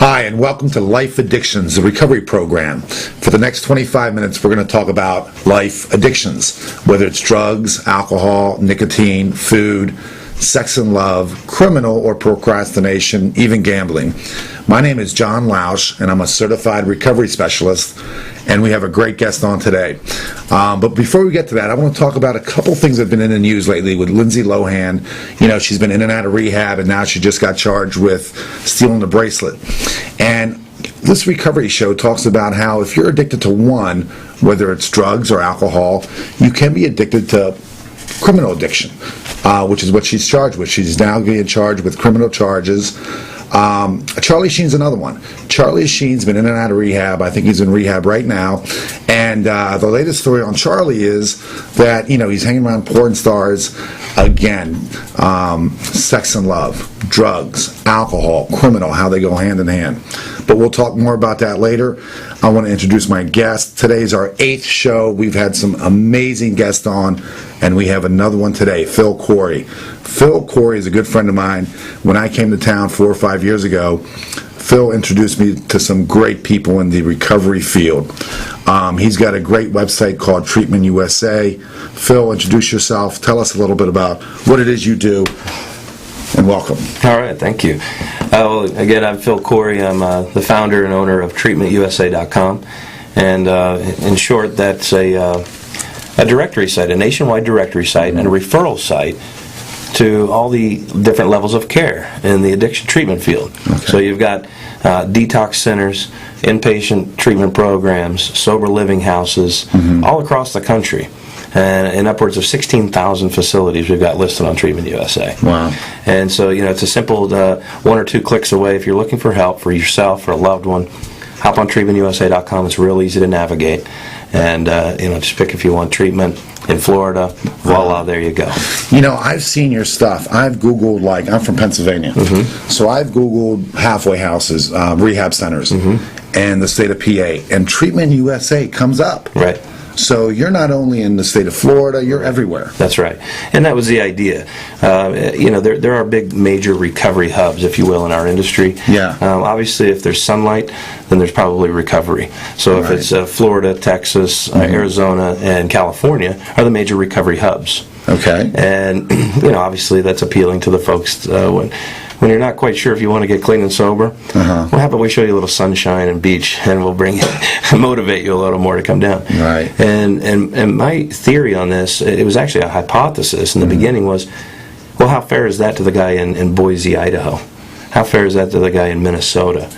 Hi, and welcome to Life Addictions, the recovery program. For the next 25 minutes, we're going to talk about life addictions, whether it's drugs, alcohol, nicotine, food, sex and love, criminal or procrastination, even gambling. My name is John Lausch, and I'm a certified recovery specialist, and we have a great guest on today. But before we get to that, I want to talk about a couple things that have been in the news lately with Lindsay Lohan. You know, she's been in and out of rehab, and now she just got charged with stealing the bracelet. And this recovery show talks about how if you're addicted to one, whether it's drugs or alcohol, you can be addicted to criminal addiction, which is what she's charged with. She's now being charged with criminal charges. Charlie Sheen's another one. Charlie Sheen's been in and out of rehab. I think he's in rehab right now. And the latest story on Charlie is that, you know, he's hanging around porn stars again. Sex and love, drugs, alcohol, criminal, how they go hand in hand. But we'll talk more about that later. I want to introduce my guest. Today's our 8th show. We've had some amazing guests on, and we have another one today, Phil Cory. Phil Cory is a good friend of mine. When I came to town 4 or 5 years ago, Phil introduced me to some great people in the recovery field. He's got a great website called Treatment USA. Phil, introduce yourself. Tell us a little bit about what it is you do, and welcome. All right, thank you. Well, again, I'm Phil Cory. I'm the founder and owner of TreatmentUSA.com. And in short, that's a directory site, a nationwide directory site, and a referral site to all the different levels of care in the addiction treatment field. Okay. So you've got detox centers, inpatient treatment programs, sober living houses, all across the country. And upwards of 16,000 facilities we've got listed on Treatment USA. Wow. And so, you know, it's a simple 1 or 2 clicks away. If you're looking for help for yourself or a loved one, hop on TreatmentUSA.com. It's real easy to navigate. And, you know, just pick if you want treatment in Florida. Voila, there you go. You know, I've seen your stuff. I've Googled, like, I'm from Pennsylvania. So I've Googled halfway houses, rehab centers, and the state of PA. And Treatment USA comes up. Right. So you're not only in the state of Florida, you're everywhere. That's right. And that was the idea. You know, there are big major recovery hubs, if you will, in our industry. Yeah. Obviously, if there's sunlight, then there's probably recovery. So if it's Florida, Texas, Arizona, and California are the major recovery hubs. Okay. And, you know, obviously that's appealing to the folks when you're not quite sure if you want to get clean and sober. Well, how about we show you a little sunshine and beach, and we'll bring you, motivate you a little more to come down. Right. And my theory on this, it was actually a hypothesis in the beginning, was, well, how fair is that to the guy in Boise, Idaho? How fair is that to the guy in Minnesota?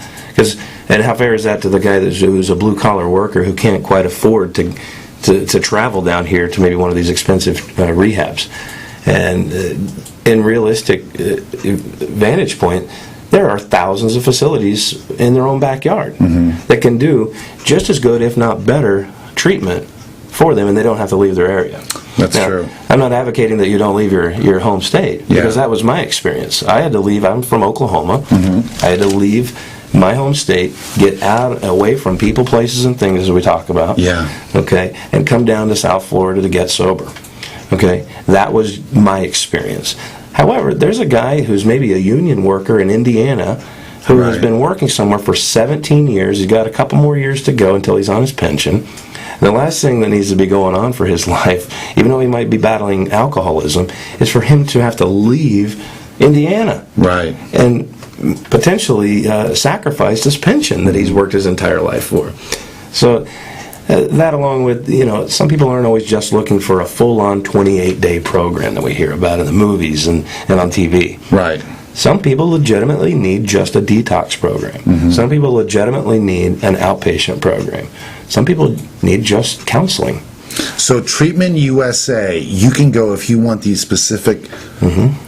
And how fair is that to the guy who's a blue-collar worker who can't quite afford to travel down here to maybe one of these expensive rehabs? And in realistic vantage point, there are thousands of facilities in their own backyard that can do just as good, if not better, treatment for them, and they don't have to leave their area. That's true. I'm not advocating that you don't leave your home state, because that was my experience. I had to leave. I'm from Oklahoma. I had to leave my home state, get out, away from people, places, and things, as we talk about. Yeah. Okay, and come down to South Florida to get sober. Okay, that was my experience. However, there's a guy who's maybe a union worker in Indiana who has been working somewhere for 17 years. He's got a couple more years to go until he's on his pension. And the last thing that needs to be going on for his life, even though he might be battling alcoholism, is for him to have to leave Indiana. Right. And potentially sacrifice his pension that he's worked his entire life for. So that, along with, you know, some people aren't always just looking for a full-on 28-day program that we hear about in the movies and on TV. Right. Some people legitimately need just a detox program. Some people legitimately need an outpatient program. Some people need just counseling. So Treatment USA, you can go if you want these specific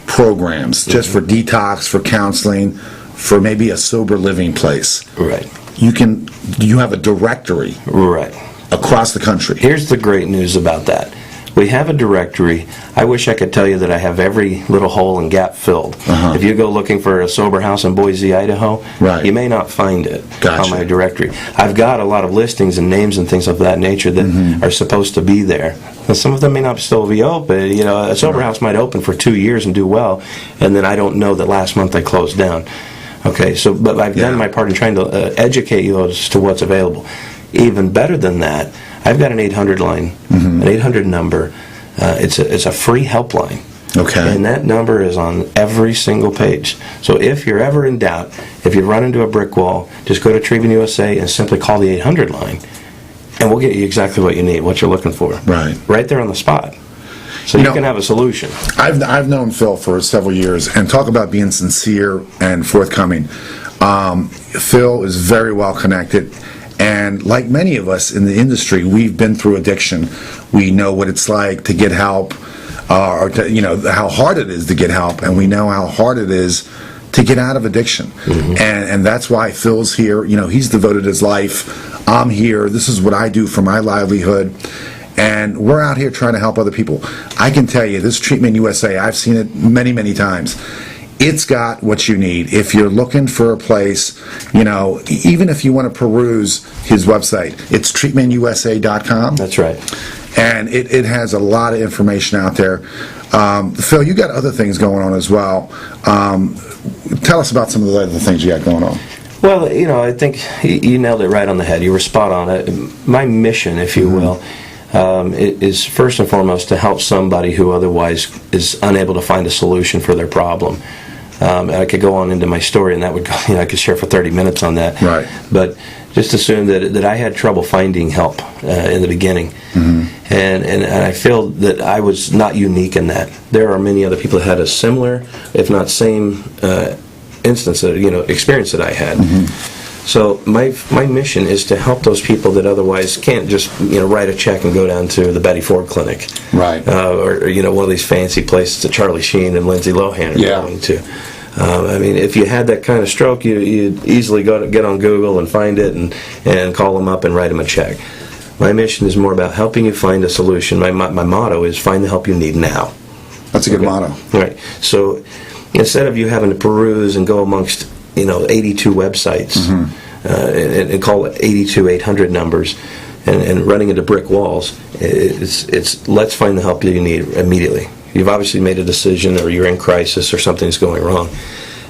programs, just for detox, for counseling, for maybe a sober living place. Right. You have a directory. Right. Across the country. Here's the great news about that. We have a directory. I wish I could tell you that I have every little hole and gap filled. If you go looking for a sober house in Boise, Idaho, you may not find it on my directory. I've got a lot of listings and names and things of that nature that are supposed to be there. And some of them may not still be open. You know, a sober house might open for 2 years and do well, and then I don't know that last month they closed down. Okay, so but I've done my part in trying to educate you as to what's available. Even better than that, I've got an 800 line, an 800 number. It's a free helpline. Okay. And that number is on every single page. So if you're ever in doubt, if you run into a brick wall, just go to Treatment USA and simply call the 800 line, and we'll get you exactly what you need, what you're looking for. Right there on the spot. So you can have a solution. I've known Phil for several years, and talk about being sincere and forthcoming. Phil is very well connected, and like many of us in the industry, we've been through addiction. We know what it's like to get help, or to, how hard it is to get help, and we know how hard it is to get out of addiction. And that's why Phil's here. He's devoted his life. I'm here. This is what I do for my livelihood. And we're out here trying to help other people. I can tell you, this Treatment USA, I've seen it many, many times. It's got what you need. If you're looking for a place, even if you want to peruse his website, it's treatmentusa.com. That's right. And it has a lot of information out there. Phil, you got other things going on as well. Tell us about some of the other things you got going on. Well, I think you nailed it right on the head. You were spot on it. My mission, if you will, is first and foremost to help somebody who otherwise is unable to find a solution for their problem. And I could go on into my story, and that would I could share for 30 minutes on that. Right. But just assume that I had trouble finding help in the beginning, and I feel that I was not unique in that. There are many other people that had a similar, if not same, instance, experience that I had. So my mission is to help those people that otherwise can't just write a check and go down to the Betty Ford Clinic, right? Or one of these fancy places that Charlie Sheen and Lindsay Lohan are going to. If you had that kind of stroke, you'd easily get on Google and find it and call them up and write them a check. My mission is more about helping you find a solution. My motto is find the help you need now. That's a good motto. Right. So instead of you having to peruse and go amongst 82 websites and call it 82 800 numbers and running into brick walls, it's let's find the help that you need immediately. You've obviously made a decision, or you're in crisis, or something's going wrong.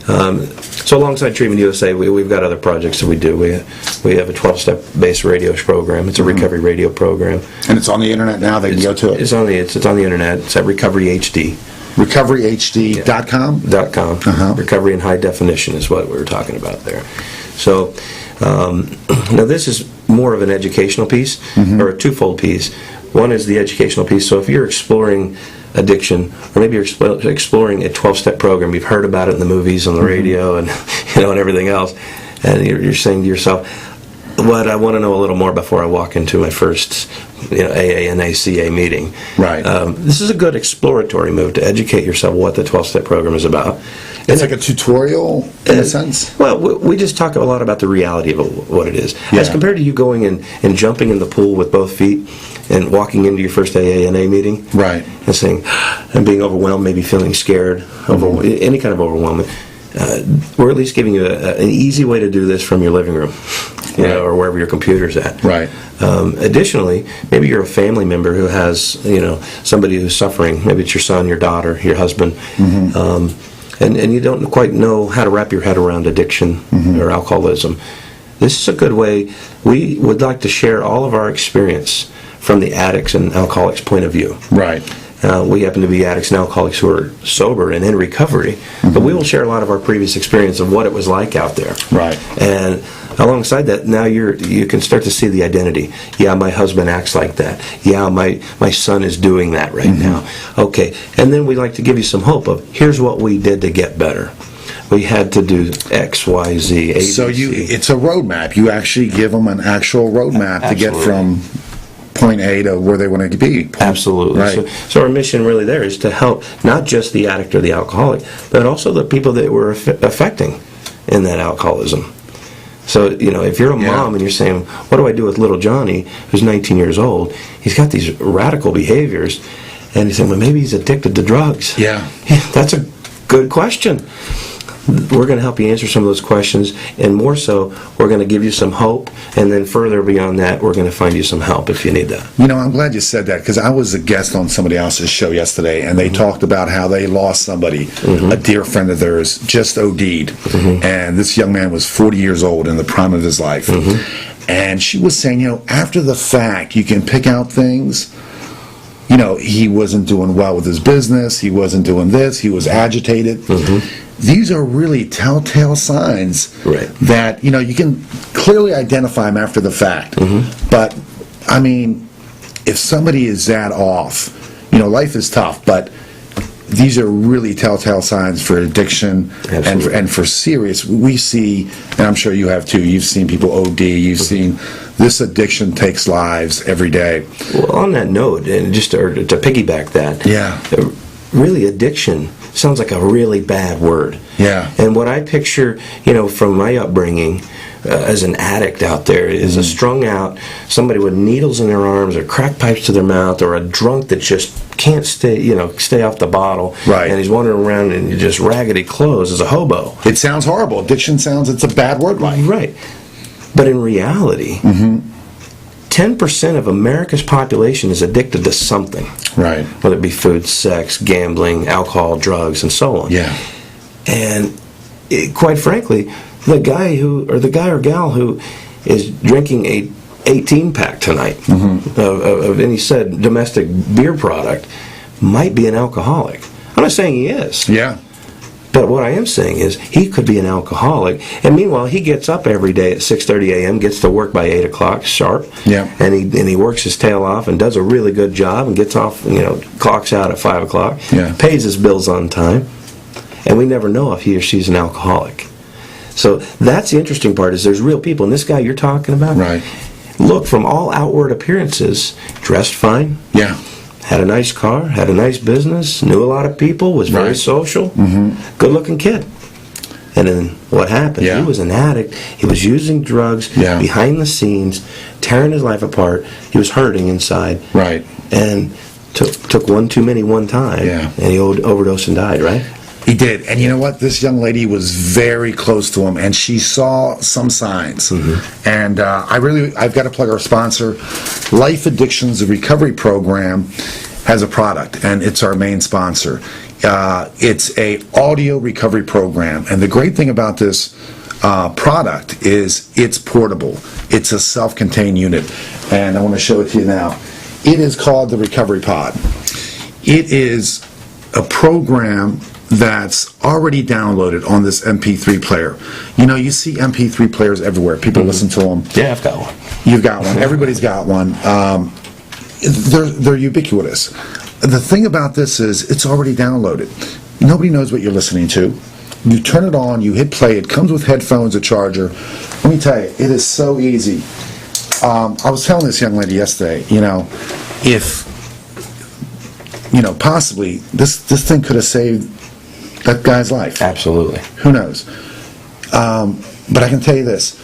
So alongside Treatment USA, we've got other projects that we do. We have a 12-step based radio program. It's a recovery radio program, and it's on the internet now. They can go to it. It's on the internet. It's at Recovery HD. RecoveryHD.com? .com. Recovery in high definition is what we were talking about there. So now this is more of an educational piece, or a twofold piece. One is the educational piece. So if you're exploring addiction, or maybe you're exploring a 12-step program, you've heard about it in the movies, on the radio, and and everything else, and you're saying to yourself, "What I want to know a little more before I walk into my first AA and ACA meeting." Right. This is a good exploratory move to educate yourself what the 12-step program is about. It's like a tutorial in a sense? Well, we just talk a lot about the reality of what it is. Yeah. As compared to you going and jumping in the pool with both feet and walking into your first AA and A meeting. Right. And saying, and being overwhelmed, maybe feeling scared, any kind of overwhelming. We're at least giving you an easy way to do this from your living room, or wherever your computer's at. Right. Additionally, maybe you're a family member who has, somebody who's suffering. Maybe it's your son, your daughter, your husband, and you don't quite know how to wrap your head around addiction or alcoholism. This is a good way. We would like to share all of our experience from the addicts and alcoholics' point of view. Right. We happen to be addicts and alcoholics who are sober and in recovery, but we will share a lot of our previous experience of what it was like out there. Right. And alongside that, now you can start to see the identity. Yeah, my husband acts like that. Yeah, my son is doing that right now. Okay, and then we like to give you some hope of here's what we did to get better. We had to do X, Y, Z, A, B, C. So it's a roadmap. You actually give them an actual roadmap to get from point A to where they want to be. Absolutely. Right. So our mission really there is to help not just the addict or the alcoholic, but also the people that we're affecting in that alcoholism. So, if you're a mom and you're saying, what do I do with little Johnny, who's 19 years old? He's got these radical behaviors, and he's saying, well, maybe he's addicted to drugs. Yeah. That's a good question. we're going to help you answer some of those questions, and more so, we're going to give you some hope, and then further beyond that, we're going to find you some help if you need that. You know, I'm glad you said that, because I was a guest on somebody else's show yesterday, and they talked about how they lost somebody, a dear friend of theirs, just OD'd. And this young man was 40 years old in the prime of his life. And she was saying, you know, after the fact, you can pick out things. You know, he wasn't doing well with his business, he wasn't doing this, he was agitated. These are really telltale signs that, you know, you can clearly identify them after the fact. But, I mean, if somebody is that off, you know, life is tough, but these are really telltale signs for addiction and for serious. We see, and I'm sure you have too, you've seen people OD, you've seen this addiction takes lives every day. Well, on that note, and just to piggyback that, really addiction sounds like a really bad word. And what I picture, you know, from my upbringing as an addict out there is a strung out, somebody with needles in their arms or crack pipes to their mouth, or a drunk that just can't stay off the bottle, and he's wandering around in just raggedy clothes as a hobo. It sounds horrible. Addiction sounds, it's a bad word, right? But in reality, 10% of America's population is addicted to something. Whether it be food, sex, gambling, alcohol, drugs, and so on. And quite frankly, the guy or gal who is drinking a 18-pack tonight of any said domestic beer product might be an alcoholic. I'm not saying he is. But what I am saying is he could be an alcoholic, and meanwhile he gets up every day at 6:30 a.m., gets to work by 8 o'clock sharp, and he works his tail off and does a really good job and gets off, you know, clocks out at 5 o'clock, pays his bills on time, and we never know if he or she's an alcoholic. So that's the interesting part, is there's real people, and this guy you're talking about, look, from all outward appearances, dressed fine, had a nice car, had a nice business, knew a lot of people, was very social, good-looking kid. And then what happened? He was an addict. He was using drugs behind the scenes, tearing his life apart. He was hurting inside. And took one too many one time, and he overdosed and died, right? He did. And you know what? This young lady was very close to him, and she saw some signs. And I've got to plug our sponsor. Life Addictions, the recovery program, has a product, and it's our main sponsor. It's a audio recovery program, and the great thing about this product is it's portable. It's a self-contained unit, and I want to show it to you now. It is called the Recovery Pod. It is a program that's already downloaded on this MP3 player. You know, you see MP3 players everywhere. People listen to them. Yeah, I've got one. You've got one. Everybody's got one. They're ubiquitous. The thing about this is it's already downloaded. Nobody knows what you're listening to. You turn it on, you hit play. It comes with headphones, a charger. Let me tell you, it is so easy. I was telling this young lady yesterday, you know, if, you know, possibly this thing could have saved that guy's life. Absolutely. Who knows? But I can tell you this.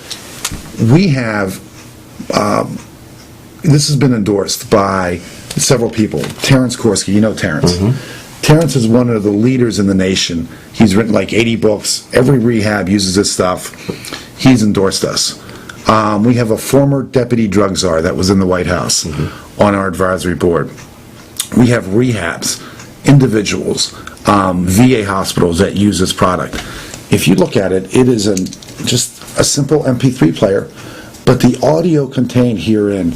We have, this has been endorsed by several people. Terrence Korsky, you know Terrence. Terrence is one of the leaders in the nation. He's written like 80 books. Every rehab uses this stuff. He's endorsed us. We have a former deputy drug czar that was in the White House on our advisory board. We have rehabs, individuals, VA hospitals that use this product. If you look at it, it is just a simple MP3 player, but the audio contained herein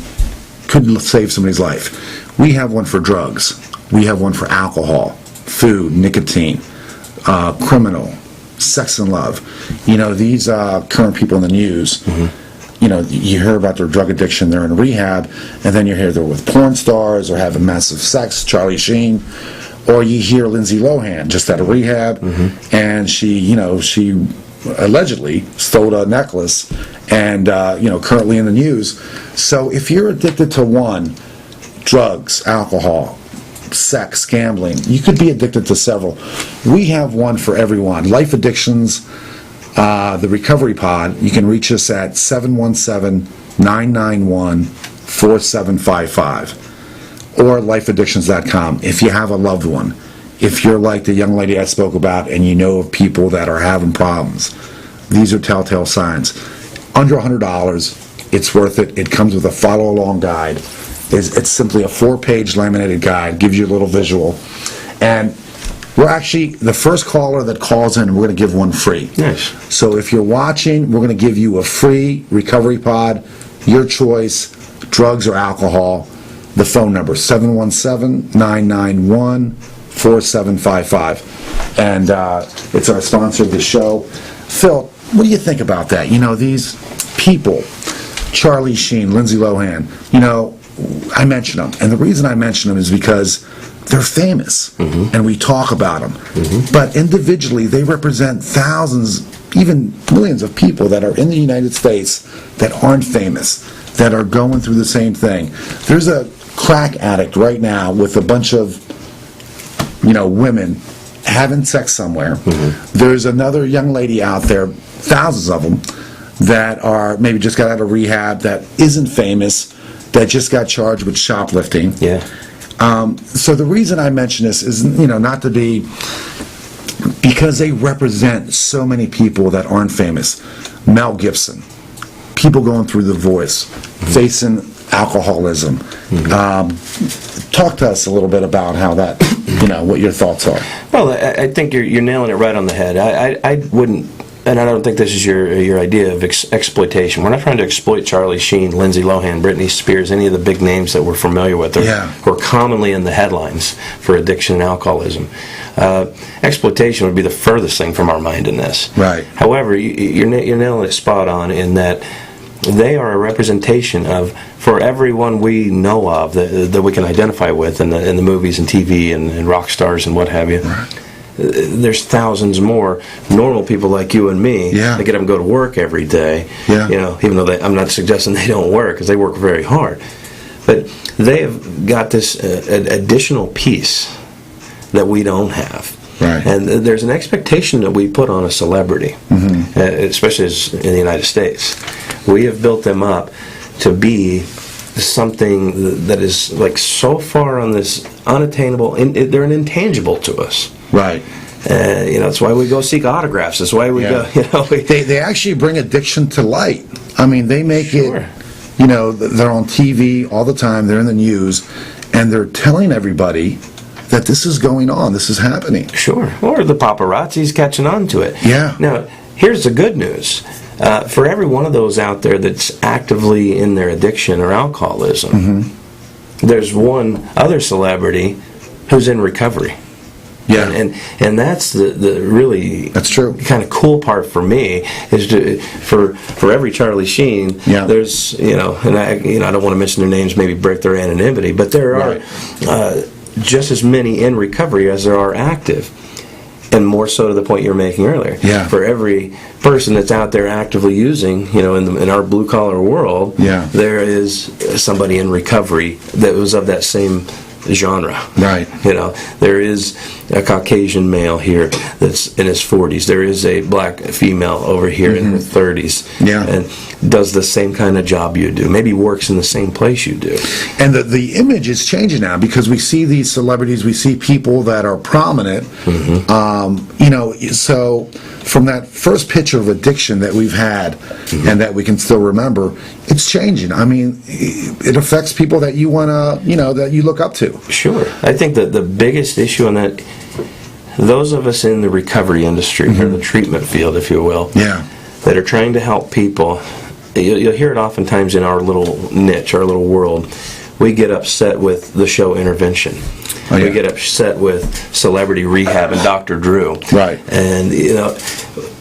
could save somebody's life. We have one for drugs. We have one for alcohol, food, nicotine, criminal, sex and love. You know, these current people in the news, you know, you hear about their drug addiction, they're in rehab, and then you hear they're with porn stars or having massive sex, Charlie Sheen, or you hear Lindsay Lohan just out of rehab, and she allegedly stole a necklace, and you know, currently in the news. So if you're addicted to one, drugs, alcohol, sex, gambling, you could be addicted to several. We have one for everyone. Life Addictions, the Recovery Pod. You can reach us at 717-991-4755 or lifeaddictions.com. If you have a loved one, if you're like the young lady I spoke about and you know of people that are having problems, these are telltale signs. Under $100, it's worth it. It comes with a follow-along guide. It's simply a 4-page laminated guide, gives you a little visual. And we're actually, the first caller that calls in, we're going to give one free. Nice. So if you're watching, we're going to give you a free recovery pod, your choice, drugs or alcohol. The phone number, 717-991-4755. And it's our sponsor of the show. Phil, what do you think about that? You know, these people, Charlie Sheen, Lindsay Lohan, you know, I mention them. And the reason I mention them is because they're famous, and we talk about them. But individually, they represent thousands, even millions of people that are in the United States that aren't famous, that are going through the same thing. There's a crack addict right now with a bunch of, you know, women having sex somewhere. There's another young lady out there, thousands of them, that are maybe just got out of rehab, that isn't famous, that just got charged with shoplifting. Yeah. So the reason I mention this is, you know, not to be, because they represent so many people that aren't famous. Mel Gibson, people going through the divorce, facing alcoholism. Talk to us a little bit about how that, you know, what your thoughts are. Well, I think you're nailing it right on the head. I wouldn't, and I don't think this is your idea of exploitation. We're not trying to exploit Charlie Sheen, Lindsay Lohan, Britney Spears, any of the big names that we're familiar with, or who are commonly in the headlines for addiction and alcoholism. Exploitation would be the furthest thing from our mind in this. Right. However, you're nailing it spot on in that they are a representation of, for everyone we know of that we can identify with in the movies and TV and rock stars and what have you. Right. There's thousands more normal people like you and me that get up and go to work every day. Yeah. You know, even though I'm not suggesting they don't work, because they work very hard, but they have got this additional piece that we don't have. Right. And there's an expectation that we put on a celebrity, especially in the United States. We have built them up to be something that is like so far on this unattainable, they're an intangible to us. Right. You know, that's why we go seek autographs. That's why we go, you know. They actually bring addiction to light. I mean, they make it, you know, they're on TV all the time, they're in the news, and they're telling everybody that this is going on, this is happening. Sure. Or the paparazzi's catching on to it. Yeah. Now, here's the good news. For every one of those out there that's actively in their addiction or alcoholism, there's one other celebrity who's in recovery. Yeah. And that's the really, that's true, kind of cool part for me is for every Charlie Sheen, there's, you know, and I don't want to mention their names, maybe break their anonymity, but there are just as many in recovery as there are active. And more so to the point you were making earlier. Yeah. For every person that's out there actively using, you know, in our blue collar world, there is somebody in recovery that was of that same genre. Right. You know, there is a Caucasian male here that's in his 40s. There is a black female over here in her 30s. Yeah. And does the same kind of job you do. Maybe works in the same place you do. And the image is changing now because we see these celebrities, we see people that are prominent. You know, so from that first picture of addiction that we've had and that we can still remember, it's changing. I mean, it affects people that you want to, you know, that you look up to. Sure. I think that the biggest issue on that, those of us in the recovery industry, or the treatment field, if you will, that are trying to help people, you'll hear it oftentimes in our little niche, our little world. We get upset with the show Intervention. We get upset with Celebrity Rehab and Dr. Drew. Right. And, you know,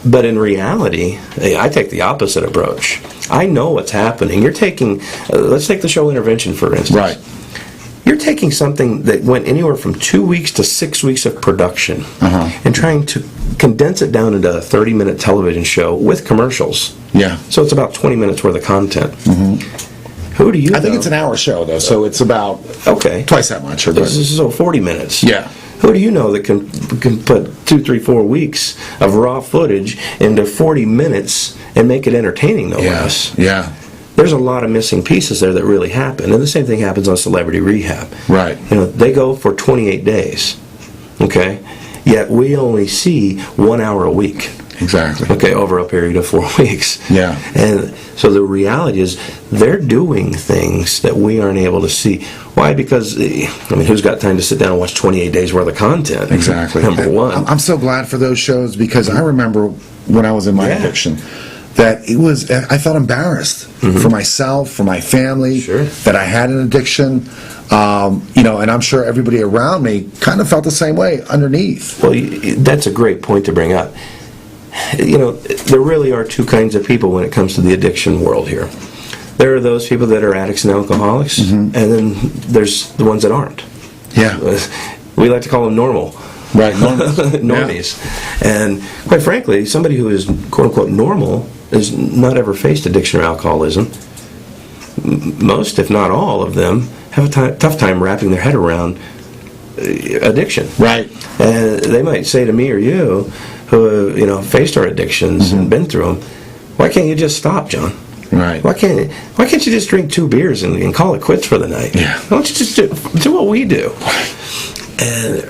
but in reality, I take the opposite approach. I know what's happening. You're taking, let's take the show Intervention, for instance. Right. You're taking something that went anywhere from 2 weeks to 6 weeks of production and trying to condense it down into a 30-minute television show with commercials. Yeah. So it's about 20 minutes worth of content. Who do you know? I think it's an hour show, though, so it's about twice that much. This is so 40 minutes. Yeah. Who do you know that can put 2, 3, 4 weeks of raw footage into 40 minutes and make it entertaining, no less? Yeah. There's a lot of missing pieces there that really happen. And the same thing happens on Celebrity Rehab. Right. You know, they go for 28 days. Okay? Yet we only see 1 hour a week. Exactly. Okay, over a period of 4 weeks. Yeah. And so the reality is they're doing things that we aren't able to see. Why? Because, I mean, who's got time to sit down and watch 28 days worth of content? Exactly. Number one. I'm so glad for those shows because I remember when I was in my addiction that I felt embarrassed for myself, for my family, that I had an addiction. And I'm sure everybody around me kind of felt the same way underneath. Well, that's a great point to bring up. There really are two kinds of people when it comes to the addiction world here. There are those people that are addicts and alcoholics, and then there's the ones that aren't. Yeah. We like to call them normal. Right, normal. Normies. And quite frankly, somebody who is quote-unquote normal has not ever faced addiction or alcoholism. Most, if not all of them, have a tough time wrapping their head around addiction. Right. And they might say to me or you, who faced our addictions and been through them, why can't you just stop, John? Right. Why can't you just drink 2 beers and call it quits for the night? Yeah. Why don't you just do what we do? And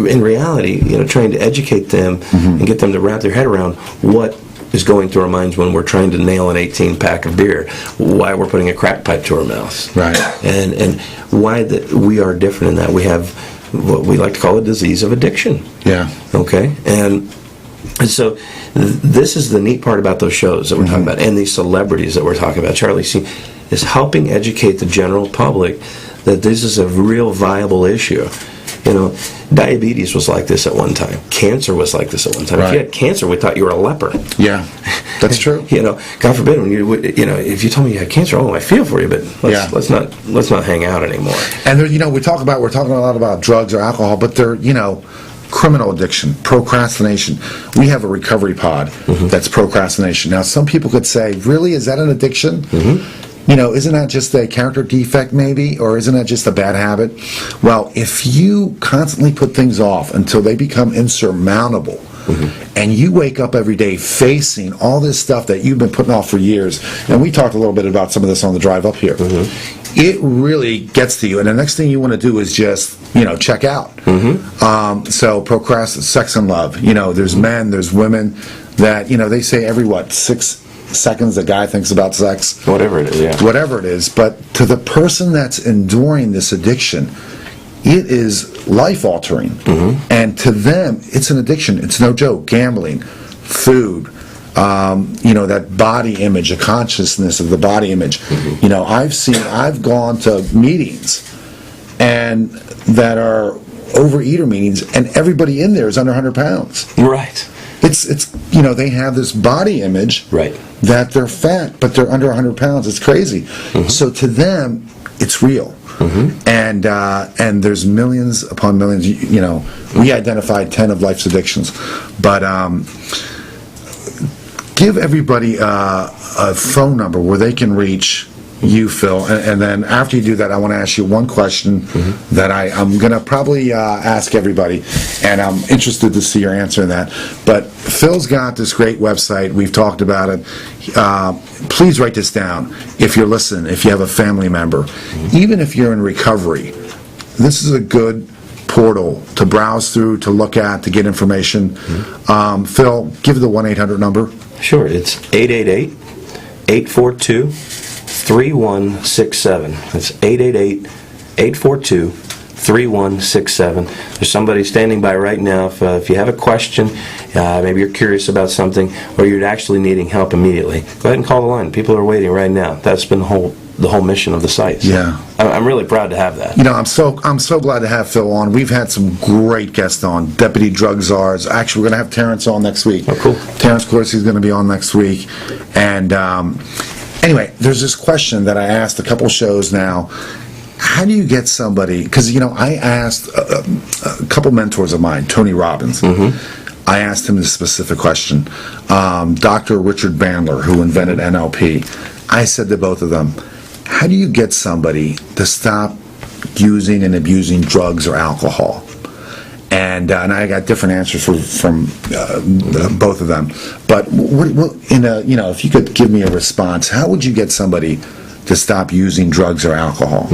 in reality, trying to educate them and get them to wrap their head around what is going through our minds when we're trying to nail an 18-pack of beer, why we're putting a crack pipe to our mouths. Right. And why that we are different in that. We have what we like to call a disease of addiction. Yeah. Okay? And so this is the neat part about those shows that we're talking about, and these celebrities that we're talking about. Charlie Sheen is helping educate the general public that this is a real viable issue. Diabetes was like this at one time. Cancer was like this at one time. Right. If you had cancer, we thought you were a leper. Yeah, that's true. God forbid when if you told me you had cancer, I feel for you, but let's not hang out anymore. And there, we're talking a lot about drugs or alcohol, but they're criminal addiction, procrastination. We have a recovery pod that's procrastination. Now, some people could say, really, is that an addiction? Isn't that just a character defect maybe, or isn't that just a bad habit? Well, if you constantly put things off until they become insurmountable, and you wake up every day facing all this stuff that you've been putting off for years, and we talked a little bit about some of this on the drive up here, it really gets to you, and the next thing you want to do is just, check out. So procrastination, sex and love. There's men, there's women that, they say every, 6 seconds a guy thinks about sex. Whatever it is, yeah. Whatever it is. But to the person that's enduring this addiction, it is life-altering. And to them, it's an addiction. It's no joke. Gambling, food, that body image, the consciousness of the body image. I've gone to meetings and that are overeater meetings, and everybody in there is under 100 pounds. Right. It's they have this body image that they're fat, but they're under 100 pounds. It's crazy. So to them, it's real. And there's millions upon millions. We identified 10 of life's addictions, but give everybody a phone number where they can reach you, Phil, and then after you do that, I want to ask you one question that I'm going to probably ask everybody, and I'm interested to see your answer in that. But Phil's got this great website. We've talked about it. Please write this down if you're listening, if you have a family member. Even if you're in recovery, this is a good portal to browse through, to look at, to get information. Phil, give the 1-800 number. Sure, it's 888-842-3167. That's 888-842-3167. There's somebody standing by right now. If you have a question, maybe you're curious about something, or you're actually needing help immediately, go ahead and call the line. People are waiting right now. That's been the whole mission of the site. So Yeah. I'm really proud to have that. I'm so glad to have Phil on. We've had some great guests on, deputy drug czars. Actually, we're going to have Terrence on next week. Oh, cool. Terrence Corsi's going to be on next week. And anyway, there's this question that I asked a couple shows now. How do you get somebody, because I asked a couple mentors of mine, Tony Robbins. I asked him this specific question. Dr. Richard Bandler, who invented NLP, I said to both of them, how do you get somebody to stop using and abusing drugs or alcohol? And I got different answers from both of them. But if you could give me a response, how would you get somebody to stop using drugs or alcohol?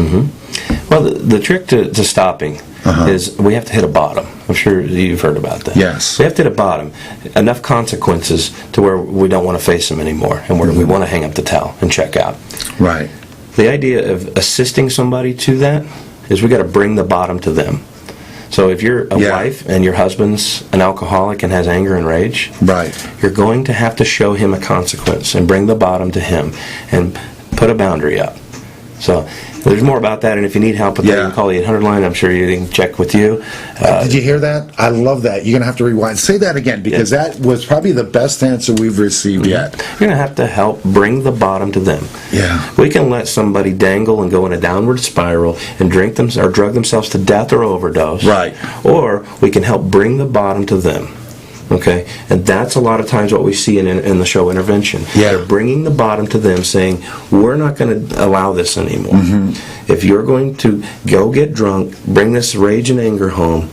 Well, the trick to stopping is we have to hit a bottom. I'm sure you've heard about that. Yes. We have to hit a bottom. Enough consequences to where we don't want to face them anymore, and where we want to hang up the towel and check out. Right. The idea of assisting somebody to that is we got to bring the bottom to them. So if you're a wife and your husband's an alcoholic and has anger and rage, right, you're going to have to show him a consequence and bring the bottom to him and put a boundary up. So there's more about that, and if you need help with that, you can call the 800 line. I'm sure you can check with you. Did you hear that? I love that. You're going to have to rewind. Say that again, because that was probably the best answer we've received yet. You're going to have to help bring the bottom to them. Yeah. We can let somebody dangle and go in a downward spiral and drink them or drug themselves to death or overdose. Right. Or we can help bring the bottom to them. Okay, and that's a lot of times what we see in the show Intervention. Yeah. They're bringing the bottom to them, saying, we're not going to allow this anymore. If you're going to go get drunk, bring this rage and anger home,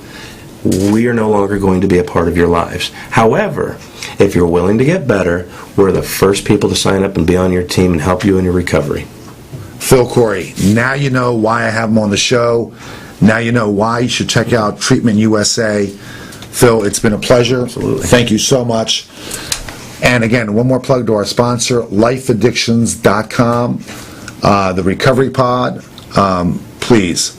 we are no longer going to be a part of your lives. However, if you're willing to get better, we're the first people to sign up and be on your team and help you in your recovery. Phil Cory, now you know why I have him on the show. Now you know why you should check out Treatment USA. Phil, it's been a pleasure. Absolutely. Thank you so much. And again, one more plug to our sponsor, lifeaddictions.com, the Recovery Pod. Please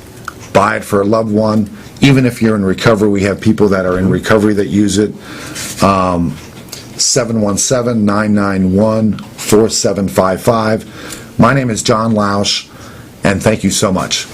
buy it for a loved one. Even if you're in recovery, we have people that are in recovery that use it. 717-991-4755. My name is John Lausch, and thank you so much.